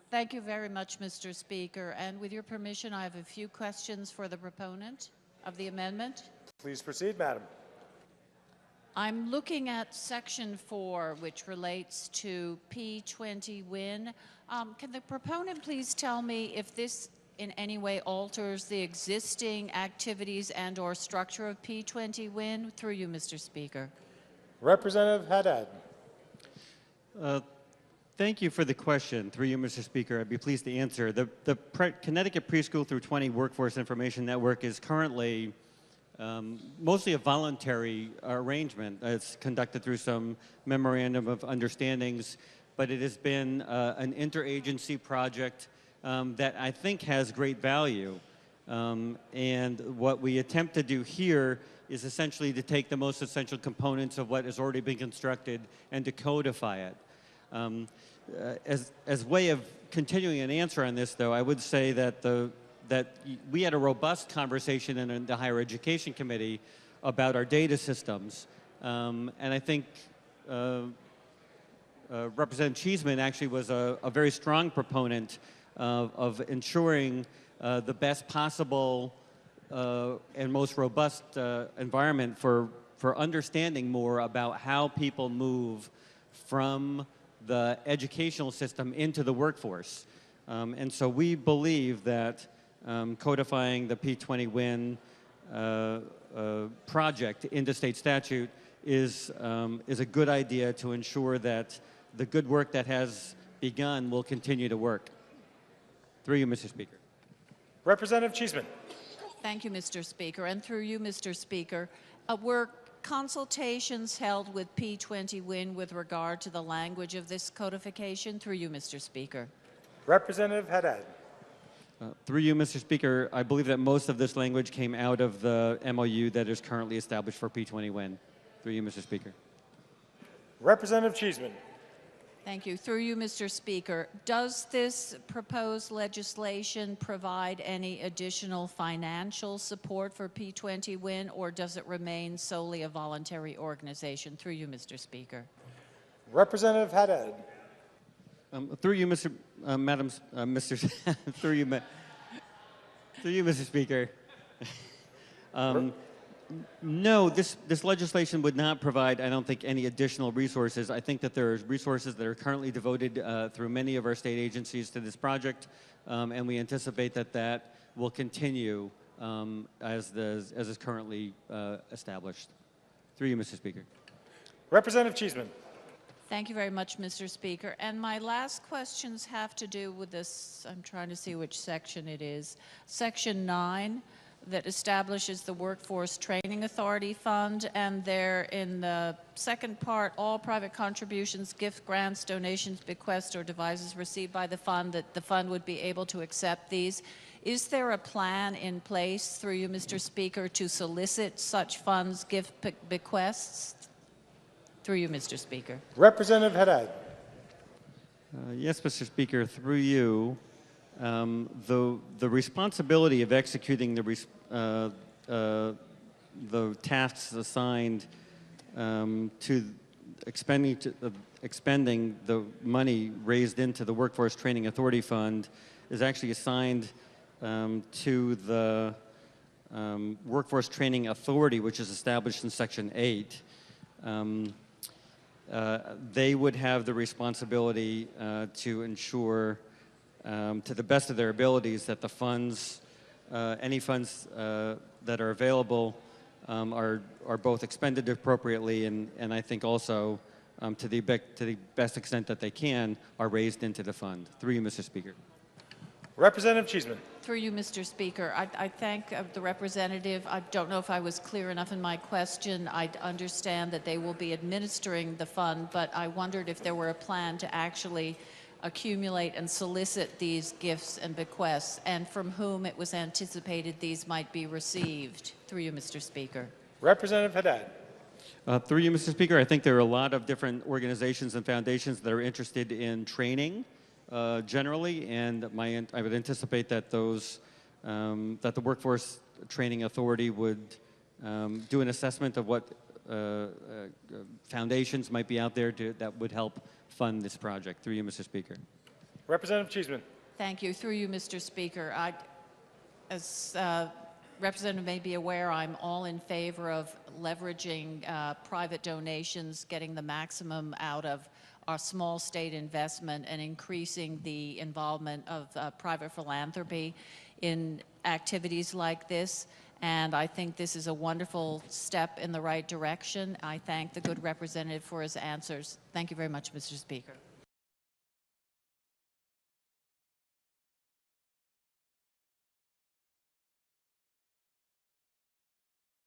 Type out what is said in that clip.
Thank you very much, Mr. Speaker. And with your permission, I have a few questions for the proponent of the amendment. Please proceed, Madam. I'm looking at Section 4, which relates to P20 WIN. Can the proponent please tell me if this in any way alters the existing activities and/or structure of P20 WIN? Through you, Mr. Speaker. Representative Haddad. Thank you for the question. Through you, Mr. Speaker, I'd be pleased to answer. The Connecticut Preschool through 20 Workforce Information Network is currently mostly a voluntary arrangement. It's conducted through some memorandum of understandings, but it has been an interagency project that I think has great value. And what we attempt to do here is essentially to take the most essential components of what has already been constructed and to codify it. As way of continuing an answer on this, though, I would say that we had a robust conversation in the Higher Education Committee about our data systems, and I think Representative Cheeseman actually was a very strong proponent of ensuring the best possible and most robust environment for understanding more about how people move from the educational system into the workforce. And so we believe that codifying the P20 WIN project into state statute is a good idea to ensure that the good work that has begun will continue to work. Through you, Mr. Speaker. Representative Cheeseman. Thank you, Mr. Speaker. And through you, Mr. Speaker, were consultations held with P20 WIN with regard to the language of this codification? Through you, Mr. Speaker. Representative Haddad. Through you, Mr. Speaker, I believe that most of this language came out of the MOU that is currently established for P20 WIN. Through you, Mr. Speaker. Representative Cheeseman. Thank you. Through you, Mr. Speaker, does this proposed legislation provide any additional financial support for P20 WIN, or does it remain solely a voluntary organization? Through you, Mr. Speaker. Representative Haddad. Through you, Mr. Through you, Mr. Speaker. No, this legislation would not provide, I don't think, any additional resources. I think that there are resources that are currently devoted through many of our state agencies to this project, and we anticipate that that will continue as is currently established. Through you, Mr. Speaker. Representative Cheeseman. Thank you very much, Mr. Speaker. And my last questions have to do with this. I'm trying to see which section it is. Section 9. That establishes the Workforce Training Authority Fund, and there in the second part, all private contributions, gift grants, donations, bequests, or devices received by the fund, that the fund would be able to accept these. Is there a plan in place, through you, Mr. Speaker, to solicit such funds, gift bequests? Through you, Mr. Speaker. Representative Haddad. Yes, Mr. Speaker, through you. The responsibility of executing the tasks assigned to expending the money raised into the Workforce Training Authority Fund is actually assigned to the Workforce Training Authority, which is established in Section 8. They would have the responsibility to ensure to the best of their abilities that the funds, any funds that are available are both expended appropriately and I think also to the best extent that they can are raised into the fund. Through you, Mr. Speaker. Representative Cheeseman. Through you, Mr. Speaker. I thank the representative. I don't know if I was clear enough in my question. I understand that they will be administering the fund, but I wondered if there were a plan to actually accumulate and solicit these gifts and bequests, and from whom it was anticipated these might be received. Through you, Mr. Speaker. Representative Haddad. Through you, Mr. Speaker, I think there are a lot of different organizations and foundations that are interested in training generally, and I would anticipate that that the Workforce Training Authority would do an assessment of what foundations might be out there that would help fund this project. Through you, Mr. Speaker. Representative Cheeseman. Thank you. Through you, Mr. Speaker. As Representative may be aware, I'm all in favor of leveraging private donations, getting the maximum out of our small state investment, and increasing the involvement of private philanthropy in activities like this. And I think this is a wonderful step in the right direction. I thank the good representative for his answers. Thank you very much, Mr. Speaker.